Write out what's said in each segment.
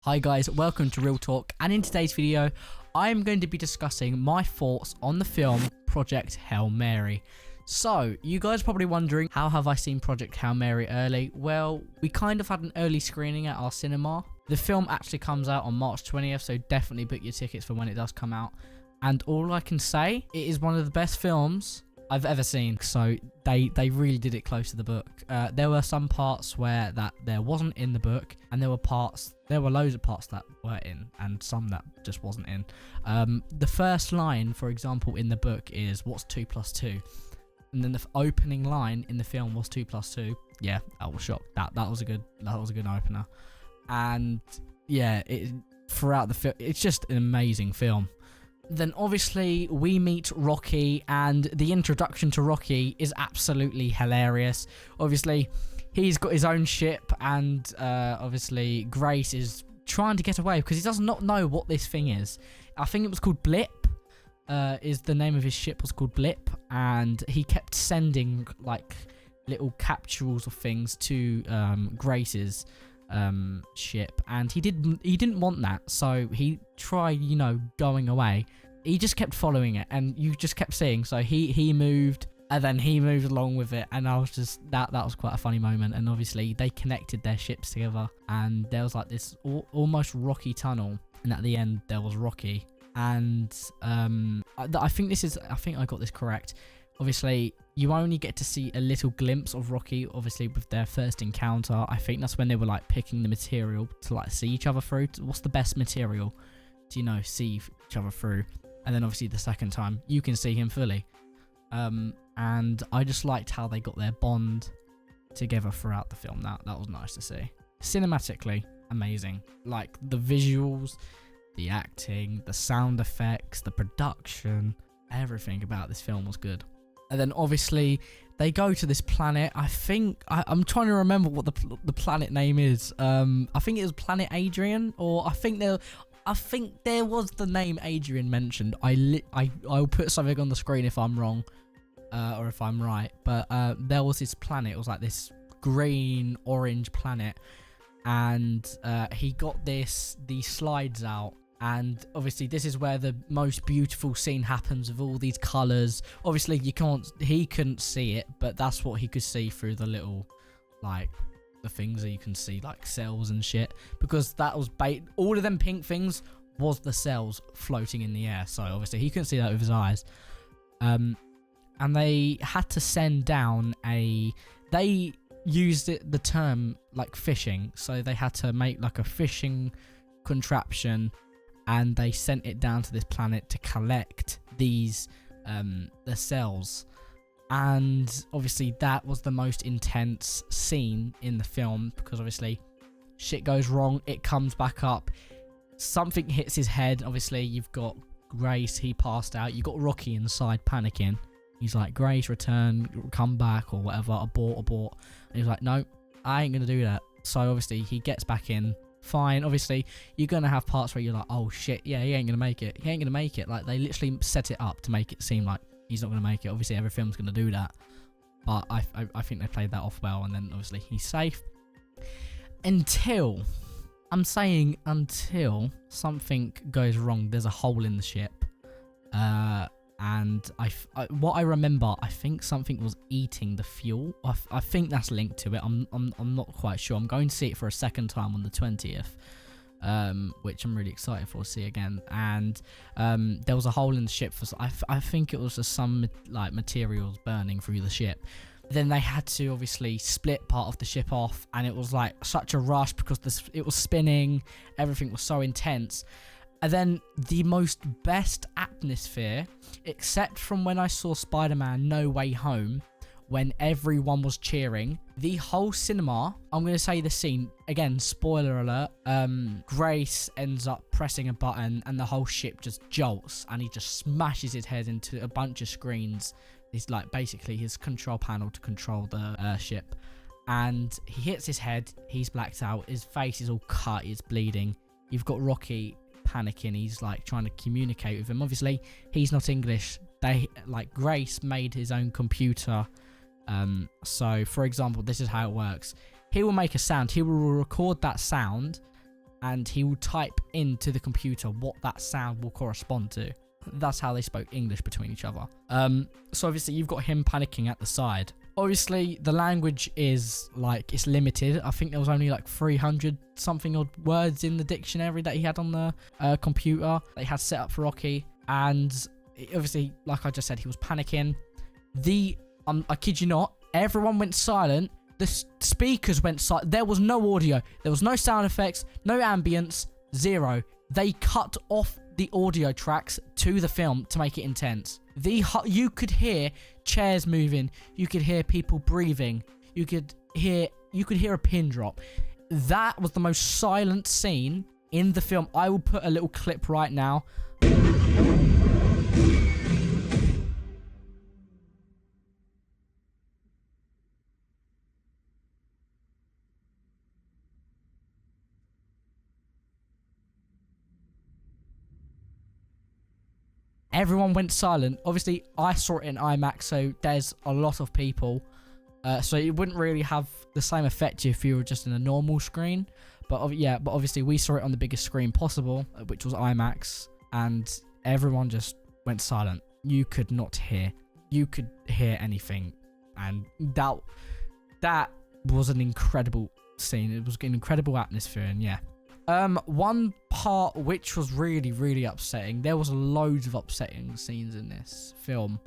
Hi guys, welcome to Real Talk, and in today's video I am going to be discussing my thoughts on the film Project Hail Mary. So, you guys are probably wondering, how have I seen Project Hail Mary early? Well, we kind of had an early screening at our cinema. The film actually comes out on March 20th, so definitely book your tickets for when it does come out. And all I can say, it is one of the best films I've ever seen. So they really did it close to the book. There were some parts where that there wasn't in the book, and there were loads of parts that were in, and some that just wasn't in. The first line, for example, in the book is "What's 2 plus 2?" And then the opening line in the film was 2 plus 2. Yeah, I was shocked. That was a good opener. And yeah, throughout the film, it's just an amazing film. Then obviously we meet Rocky, and the introduction to Rocky is absolutely hilarious. Obviously he's got his own ship, and obviously Grace is trying to get away because he does not know what this thing is. I think it was called Blip. Is the name of his ship was called Blip, and he kept sending like little capsules of things to Grace's ship, and he didn't want that, so he tried going away. He just kept following it, and you just kept seeing, so he moved, and then he moved along with it, and I was just that was quite a funny moment. And obviously they connected their ships together, and there was like this almost Rocky tunnel, and at the end there was Rocky. And I think I got this correct. Obviously, you only get to see a little glimpse of Rocky, obviously, with their first encounter. I think that's when they were, like, picking the material to, like, see each other through. What's the best material to, see each other through? And then, obviously, the second time, you can see him fully. And I just liked how they got their bond together throughout the film. That was nice to see. Cinematically, amazing. Like, the visuals, the acting, the sound effects, the production, everything about this film was good. And then obviously they go to this planet. I think I'm trying to remember what the planet name is. I think it was Planet Adrian, or I think there was the name Adrian mentioned. I'll put something on the screen if I'm wrong, or if I'm right. But there was this planet. It was like this green orange planet, and he got these slides out. And obviously this is where the most beautiful scene happens, of all these colours. Obviously he couldn't see it, but that's what he could see through the little, like, the things that you can see, like cells and shit. Because that was all of them pink things was the cells floating in the air. So obviously he couldn't see that with his eyes. And they had to send down they used the term like fishing. So they had to make like a fishing contraption, and they sent it down to this planet to collect these the cells. And obviously that was the most intense scene in the film, because obviously shit goes wrong, it comes back up, something hits his head. Obviously you've got Grace, he passed out, you got Rocky inside panicking. He's like, Grace, return, come back, or whatever, abort. And he's like, no, I ain't gonna do that. So obviously he gets back in. Fine. Obviously you're gonna have parts where you're like, oh shit, yeah, he ain't gonna make it. Like, they literally set it up to make it seem like he's not gonna make it. Obviously every film's gonna do that, but I think they played that off well. And then obviously he's safe until something goes wrong. There's a hole in the ship, and what I remember, I think something was eating the fuel. I think that's linked to it. I'm not quite sure. I'm going to see it for a second time on the 20th, which I'm really excited for to see again. And there was a hole in the ship for I think it was just some like materials burning through the ship. Then they had to obviously split part of the ship off, and it was like such a rush because it was spinning. Everything was so intense. And then the most best atmosphere, except from when I saw Spider-Man No Way Home, when everyone was cheering, the whole cinema, I'm going to say the scene, again, spoiler alert, Grace ends up pressing a button and the whole ship just jolts, and he just smashes his head into a bunch of screens. It's like basically his control panel to control the ship. And he hits his head, he's blacked out, his face is all cut, he's bleeding. You've got Rocky panicking, he's like trying to communicate with him. Obviously he's not English. Grace made his own computer, so for example, this is how it works. He will make a sound, he will record that sound, and he will type into the computer what that sound will correspond to. That's how they spoke English between each other. So obviously you've got him panicking at the side. Obviously the language is like, it's limited. I think there was only like 300 something odd words in the dictionary that he had on the computer that he had set up for Rocky. And obviously, like I just said, he was panicking. I kid you not, everyone went silent. The speakers went silent. There was no audio. There was no sound effects, no ambience, zero. They cut off the audio tracks to the film to make it intense. You could hear chairs moving. You could hear people breathing. You could hear a pin drop. That was the most silent scene in the film. I will put a little clip right now. Everyone went silent. Obviously, I saw it in IMAX, so there's a lot of people. So it wouldn't really have the same effect if you were just in a normal screen. But obviously we saw it on the biggest screen possible, which was IMAX, and everyone just went silent. You could not hear. You could hear anything, and that was an incredible scene. It was an incredible atmosphere, and yeah. One part which was really, really upsetting, there was loads of upsetting scenes in this film,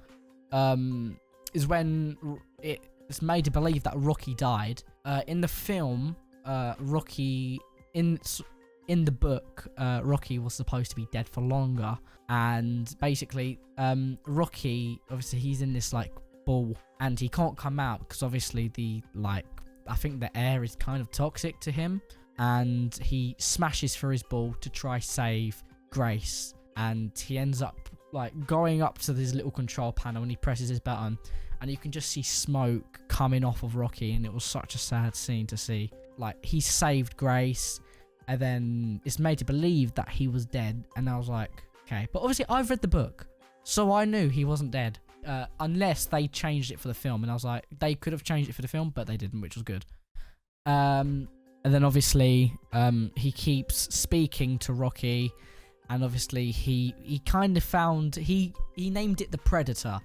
is when it's made to believe that Rocky died. In the film, Rocky, in the book, Rocky was supposed to be dead for longer, and basically, Rocky, obviously he's in this like ball, and he can't come out because obviously I think the air is kind of toxic to him. And he smashes through his ball to try save Grace, and he ends up like going up to this little control panel, and he presses his button, and you can just see smoke coming off of Rocky, and it was such a sad scene to see. Like, he saved Grace, and then it's made to believe that he was dead, and I was like, okay. But obviously I've read the book, so I knew he wasn't dead, unless they changed it for the film, and I was like, they could have changed it for the film, but they didn't, which was good. And then obviously, he keeps speaking to Rocky, and obviously he kind of found, he named it the Predator.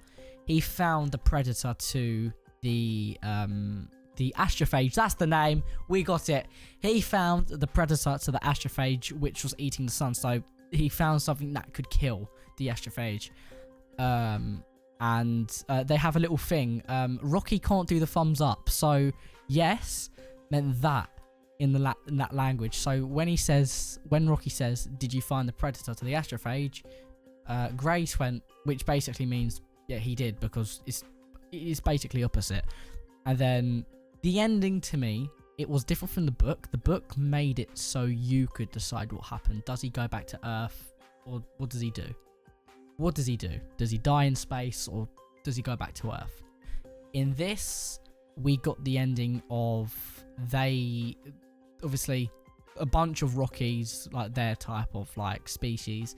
He found the Predator to the astrophage. That's the name. We got it. He found the Predator to the astrophage, which was eating the sun. So he found something that could kill the astrophage. And they have a little thing. Rocky can't do the thumbs up. So yes, meant that. In that language. So when Rocky says, "Did you find the Predator to the astrophage?" Grace went, which basically means, yeah, he did, because it's basically opposite. And then the ending, to me, it was different from the book. The book made it so you could decide what happened. Does he go back to Earth, or what does he do? What does he do? Does he die in space, or does he go back to Earth? In this, we got the ending of obviously a bunch of Rockies, like their type of like species,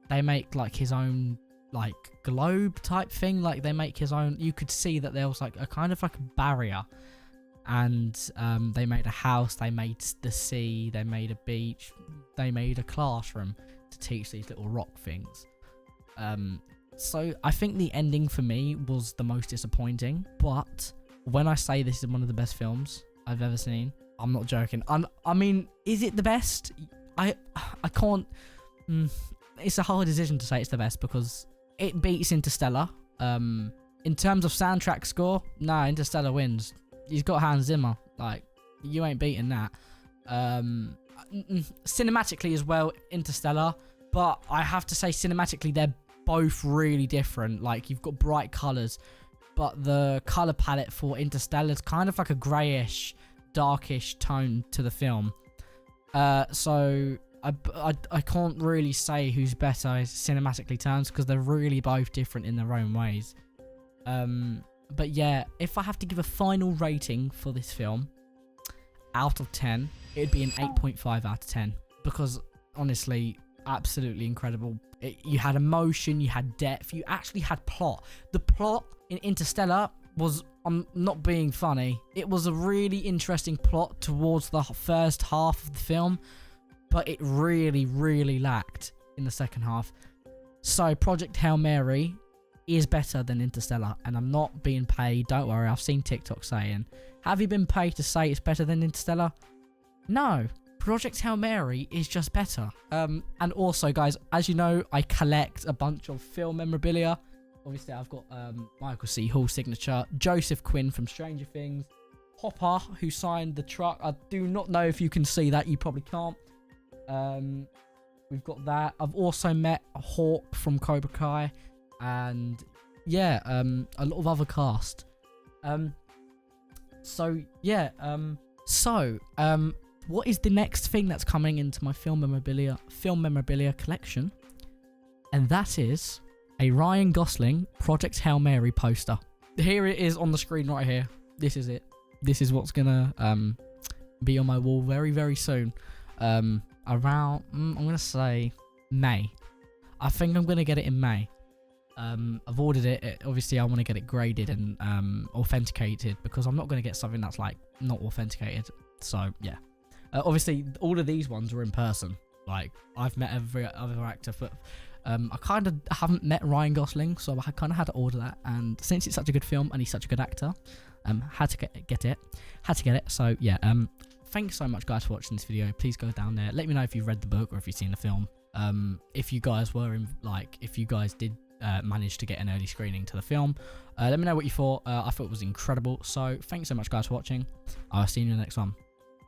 they make like his own like globe type thing. Like they make his own, you could see that there was like a kind of like a barrier, and they made a house, they made the sea, they made a beach, they made a classroom to teach these little rock things. So I think the ending for me was the most disappointing, but when I say this is one of the best films I've ever seen, I'm not joking. I mean, is it the best? I can't. It's a hard decision to say it's the best, because it beats Interstellar. In terms of soundtrack score, nah, Interstellar wins. He's got Hans Zimmer. Like, you ain't beating that. Cinematically as well, Interstellar. But I have to say, cinematically, they're both really different. Like, you've got bright colours, but the colour palette for Interstellar is kind of like a greyish, darkish tone to the film. So I can't really say who's better cinematically terms, because they're really both different in their own ways. But yeah, if I have to give a final rating for this film out of 10, it'd be an 8.5 out of 10, because honestly, absolutely incredible. You had emotion, you had depth, you actually had plot. The plot in Interstellar was, I'm not being funny, it was a really interesting plot towards the first half of the film, but it really, really lacked in the second half. So Project Hail Mary is better than Interstellar, and I'm not being paid. Don't worry, I've seen TikTok saying, have you been paid to say it's better than Interstellar? No, Project Hail Mary is just better. And also, guys, as you know, I collect a bunch of film memorabilia. Obviously, I've got Michael C. Hall's signature, Joseph Quinn from Stranger Things, Hopper, who signed the truck. I do not know if you can see that. You probably can't. We've got that. I've also met Hawk from Cobra Kai, and yeah, a lot of other cast. What is the next thing that's coming into my film memorabilia collection? And that is a Ryan Gosling Project Hail Mary poster. Here it is on the screen right here. This is it. This is what's gonna be on my wall very, very soon. Around, I'm gonna say May. I think I'm gonna get it in May. I've ordered it. Obviously, I want to get it graded and authenticated, because I'm not gonna get something that's like not authenticated. So yeah. Obviously, all of these ones were in person. Like, I've met every other actor, but I kind of haven't met Ryan Gosling, so I kind of had to order that. And since it's such a good film and he's such a good actor, had to get it. So yeah, thanks so much, guys, for watching this video. Please go down there. Let me know if you've read the book or if you've seen the film. If you guys were in, if you guys did manage to get an early screening to the film, let me know what you thought. I thought it was incredible. So thanks so much, guys, for watching. I'll see you in the next one.